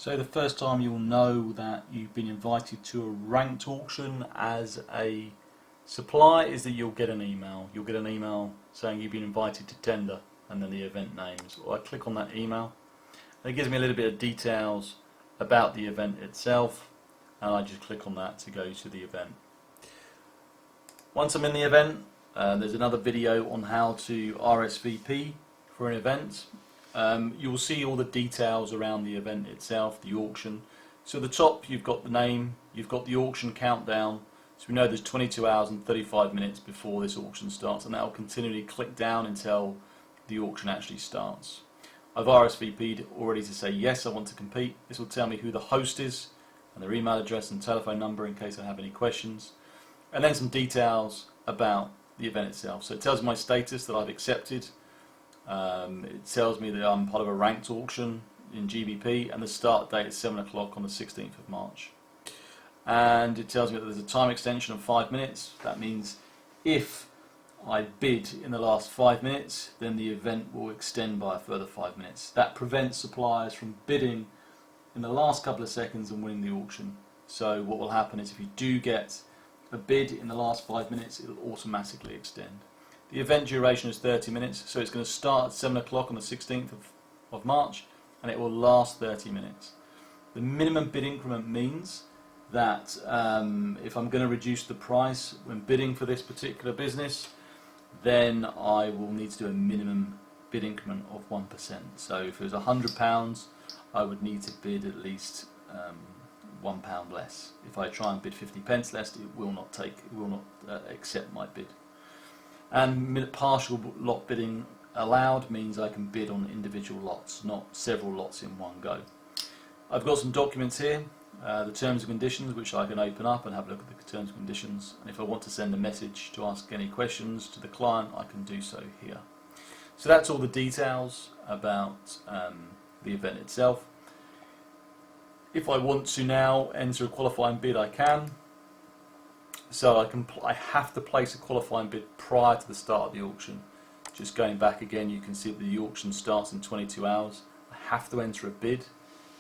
So the first time you'll know that you've been invited to a ranked auction as a supplier is that you'll get an email. You'll get an email saying you've been invited to tender and then the event names. Or I click on that email and it gives me a little bit of details about the event itself, and I just click on that to go to the event. Once I'm in the event, there's another video on how to RSVP for an event. You'll see all the details around the event itself, the auction. So at the top you've got the name, you've got the auction countdown, so we know there's 22 hours and 35 minutes before this auction starts, and that will continually click down until the auction actually starts. I've RSVP'd already to say yes, I want to compete. This will tell me who the host is and their email address and telephone number in case I have any questions, and then some details about the event itself. So it tells me my status that I've accepted. It tells me that I'm part of a ranked auction in GBP, and the start date is 7 o'clock on the 16th of March. And it tells me that there's a time extension of 5 minutes. That means if I bid in the last 5 minutes, then the event will extend by a further 5 minutes. That prevents suppliers from bidding in the last couple of seconds and winning the auction. So what will happen is if you do get a bid in the last 5 minutes, it will automatically extend. The event duration is 30 minutes, so it's going to start at 7 o'clock on the 16th of March and it will last 30 minutes. The minimum bid increment means that if I'm going to reduce the price when bidding for this particular business, then I will need to do a minimum bid increment of 1%. So if it was £100, I would need to bid at least £1 less. If I try and bid 50p less, it will not accept my bid. And partial lot bidding allowed means I can bid on individual lots, not several lots in one go. I've got some documents here, the terms and conditions, which I can open up and have a look at the terms and conditions, and if I want to send a message to ask any questions to the client, I can do so here. So that's all the details about the event itself. If I want to now enter a qualifying bid, I can. So I have to place a qualifying bid prior to the start of the auction. Just going back again, you can see that the auction starts in 22 hours. I have to enter a bid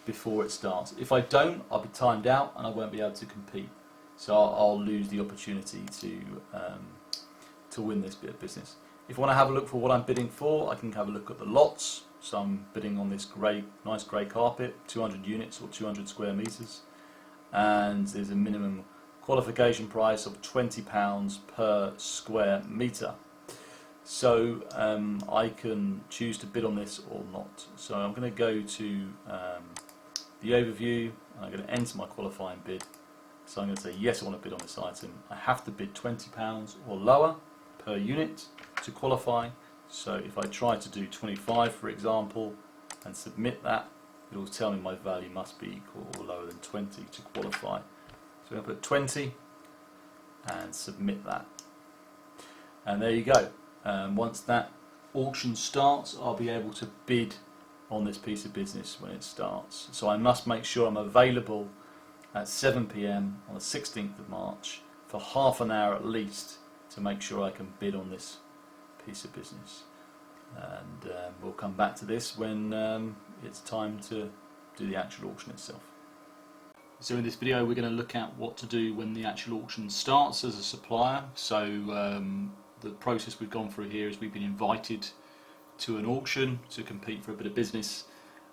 before it starts. If I don't, I'll be timed out and I won't be able to compete. So I'll lose the opportunity to win this bit of business. If I want to have a look for what I'm bidding for, I can have a look at the lots. So I'm bidding on this nice grey carpet, 200 units or 200 square metres, and there's a minimum qualification price of £20 per square metre. So I can choose to bid on this or not. So I'm going to go to the overview and I'm going to enter my qualifying bid. So I'm going to say yes, I want to bid on this item. I have to bid £20 or lower per unit to qualify. So if I try to do 25, for example, and submit that, it will tell me my value must be equal or lower than 20 to qualify. So I'm going to put 20 and submit that. And there you go. Once that auction starts, I'll be able to bid on this piece of business when it starts. So I must make sure I'm available at 7 PM on the 16th of March for half an hour at least to make sure I can bid on this piece of business. And we'll come back to this when it's time to do the actual auction itself. So in this video we're going to look at what to do when the actual auction starts as a supplier. So the process we've gone through here is we've been invited to an auction to compete for a bit of business.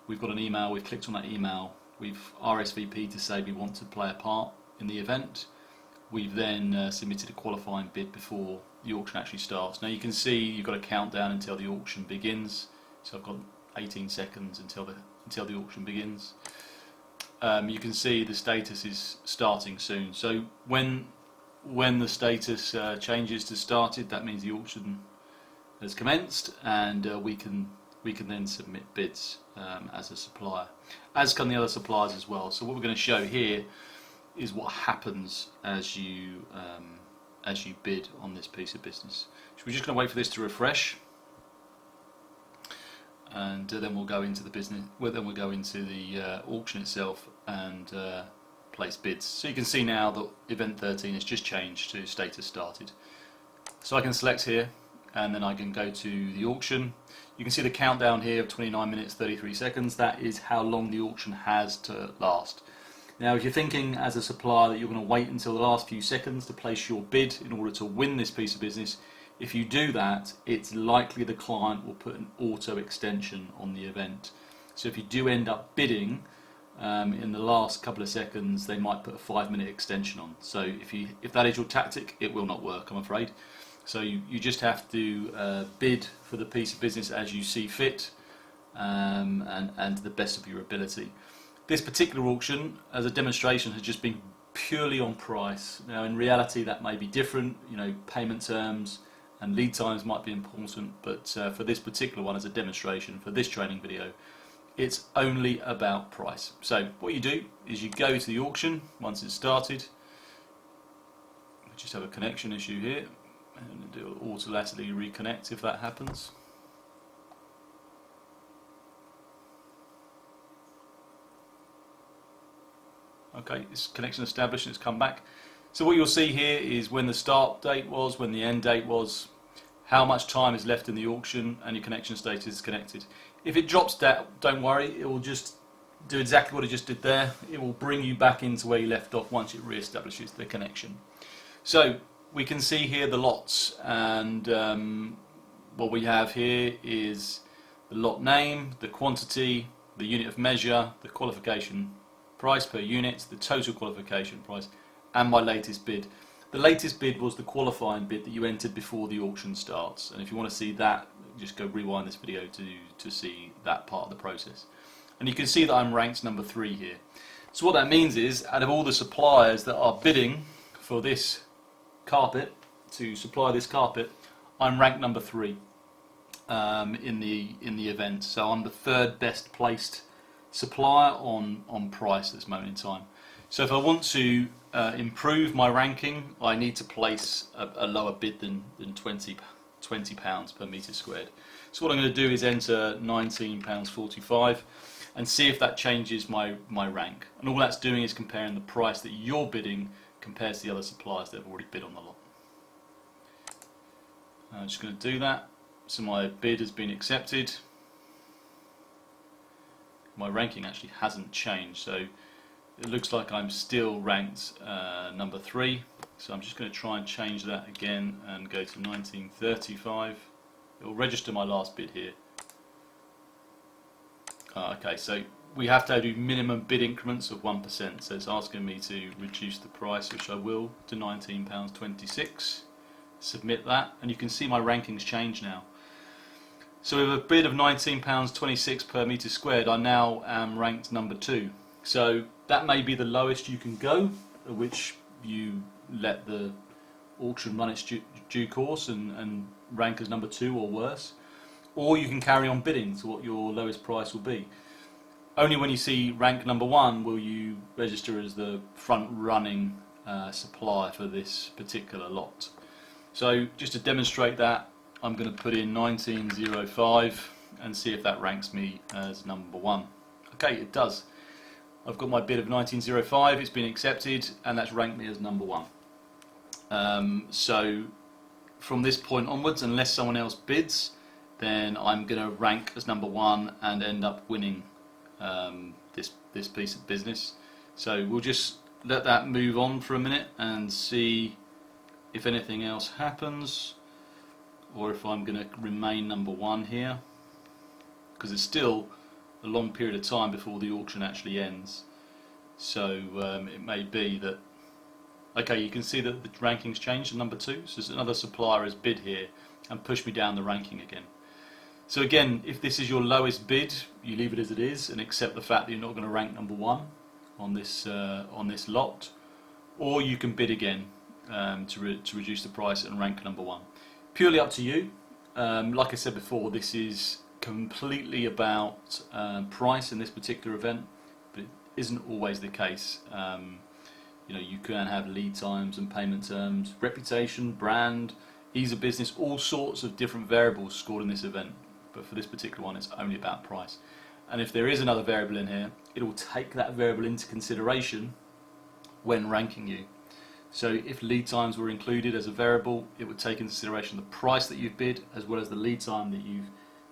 We've got an email, we've clicked on that email, we've RSVP'd to say we want to play a part in the event. We've then submitted a qualifying bid before the auction actually starts. Now you can see you've got a countdown until the auction begins. So I've got 18 seconds until the auction begins. You can see the status is starting soon. So when the status changes to started, that means the auction has commenced, and we can then submit bids as a supplier, as can the other suppliers as well. So what we're going to show here is what happens as you bid on this piece of business. So we're just going to wait for this to refresh, and then we'll go into the business. Well, then we'll go into the auction itself and place bids. So you can see now that event 13 has just changed to status started. So I can select here and then I can go to the auction. You can see the countdown here of 29 minutes 33 seconds. That is how long the auction has to last. Now if you're thinking as a supplier that you're going to wait until the last few seconds to place your bid in order to win this piece of business, if you do that, it's likely the client will put an auto extension on the event. So if you do end up bidding in the last couple of seconds, they might put a 5-minute extension on. So if that is your tactic, it will not work, I'm afraid. So you just have to bid for the piece of business as you see fit, and to the best of your ability. This particular auction, as a demonstration, has just been purely on price. Now in reality that may be different, you know, payment terms and lead times might be important, but for this particular one, as a demonstration for this training video, it's only about price. So what you do is you go to the auction once it's started. We just have a connection issue here, and it will automatically reconnect if that happens. Okay, this connection established and it's come back. So what you'll see here is when the start date was, when the end date was, how much time is left in the auction, and your connection status is connected. If it drops down, don't worry, it will just do exactly what it just did there. It will bring you back into where you left off once it re-establishes the connection. So we can see here the lots, and what we have here is the lot name, the quantity, the unit of measure, the qualification price per unit, the total qualification price, and my latest bid. The latest bid was the qualifying bid that you entered before the auction starts, and if you want to see that, just go rewind this video to see that part of the process. And you can see that I'm ranked number 3 here. So what that means is, out of all the suppliers that are bidding for this carpet, to supply this carpet, I'm ranked number 3 in the event. So I'm the 3rd best placed supplier on price at this moment in time. So if I want to improve my ranking, I need to place a lower bid than £20 per metre squared. So what I'm going to do is enter £19.45 and see if that changes my rank. And all that's doing is comparing the price that you're bidding compared to the other suppliers that have already bid on the lot. I'm just going to do that. So my bid has been accepted. My ranking actually hasn't changed, so it looks like I'm still ranked number 3. So I'm just going to try and change that again and go to 1935. It will register my last bid here. Okay, so we have to do minimum bid increments of 1%. So it's asking me to reduce the price, which I will, to £19.26. Submit that, and you can see my rankings change now. So with a bid of £19.26 per metre squared, I now am ranked number 2. So that may be the lowest you can go, at which you let the auction run its due course and rank as number 2 or worse. Or you can carry on bidding to what your lowest price will be. Only when you see rank number 1 will you register as the front running supplier for this particular lot. So just to demonstrate that, I'm going to put in 1905 and see if that ranks me as number 1. Okay, it does. I've got my bid of 1905, it's been accepted, and that's ranked me as number 1. So from this point onwards, unless someone else bids, then I'm going to rank as number 1 and end up winning this piece of business. So we'll just let that move on for a minute and see if anything else happens, or if I'm going to remain number 1 here, because it's still a long period of time before the auction actually ends. So it may be that, okay, you can see that the rankings changed to number 2, so another supplier has bid here and pushed me down the ranking again. So again, if this is your lowest bid, you leave it as it is and accept the fact that you're not going to rank number 1 on this lot, or you can bid again to reduce the price and rank number 1. Purely up to you. Like I said before, this is completely about price in this particular event, but it isn't always the case. You know, you can have lead times and payment terms, reputation, brand, ease of business, all sorts of different variables scored in this event. But for this particular one, it's only about price. And if there is another variable in here, it will take that variable into consideration when ranking you. So if lead times were included as a variable, it would take into consideration the price that you've bid as well as the lead time that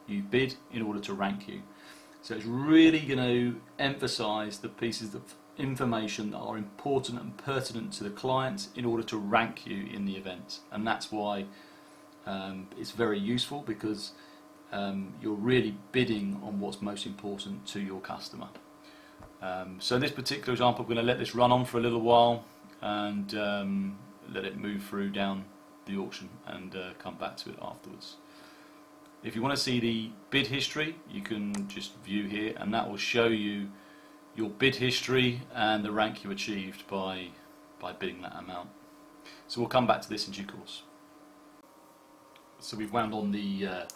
you've bid in order to rank you. So it's really going to emphasize the pieces of information that are important and pertinent to the client in order to rank you in the event. And that's why it's very useful, because you're really bidding on what's most important to your customer. So in this particular example, we're going to let this run on for a little while and let it move through down the auction and come back to it afterwards. If you want to see the bid history, you can just view here, and that will show you your bid history and the rank you achieved by bidding that amount. So we'll come back to this in due course. So we've wound on the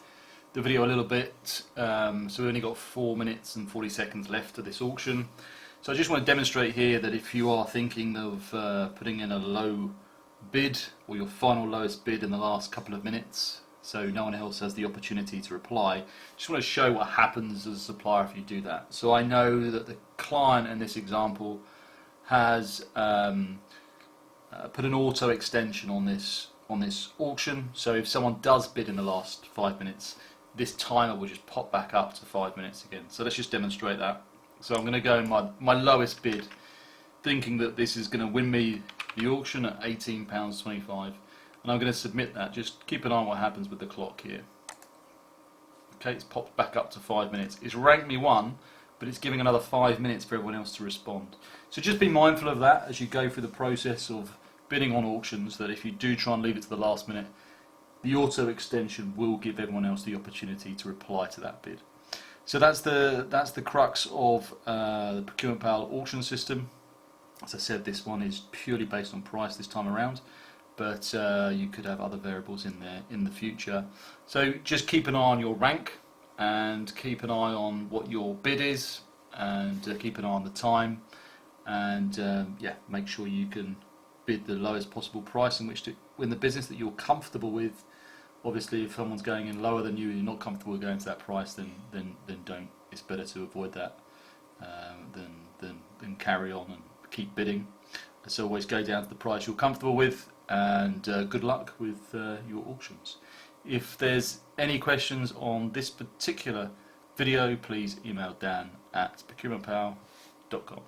video a little bit, so we've only got 4 minutes and 40 seconds left of this auction. So I just want to demonstrate here that if you are thinking of putting in a low bid, or your final lowest bid in the last couple of minutes, so no one else has the opportunity to reply, just want to show what happens as a supplier if you do that. So I know that the client in this example has put an auto extension on this auction, so if someone does bid in the last 5 minutes, this timer will just pop back up to 5 minutes again. So let's just demonstrate that. So I'm going to go in my lowest bid, thinking that this is going to win me the auction at £18.25, and I'm going to submit that. Just keep an eye on what happens with the clock here. Okay, it's popped back up to 5 minutes. It's ranked me 1, but it's giving another 5 minutes for everyone else to respond. So just be mindful of that as you go through the process of bidding on auctions, that if you do try and leave it to the last minute, the auto extension will give everyone else the opportunity to reply to that bid. So that's the crux of the Procurement Pal auction system. As I said, this one is purely based on price this time around, but you could have other variables in there in the future. So just keep an eye on your rank, and keep an eye on what your bid is, and keep an eye on the time, and yeah, make sure you can bid the lowest possible price in which to win the business that you're comfortable with. Obviously, if someone's going in lower than you and you're not comfortable with going to that price, then don't. It's better to avoid that than carry on and keep bidding. So always go down to the price you're comfortable with, and good luck with your auctions. If there's any questions on this particular video, please email Dan at procurementpal.com.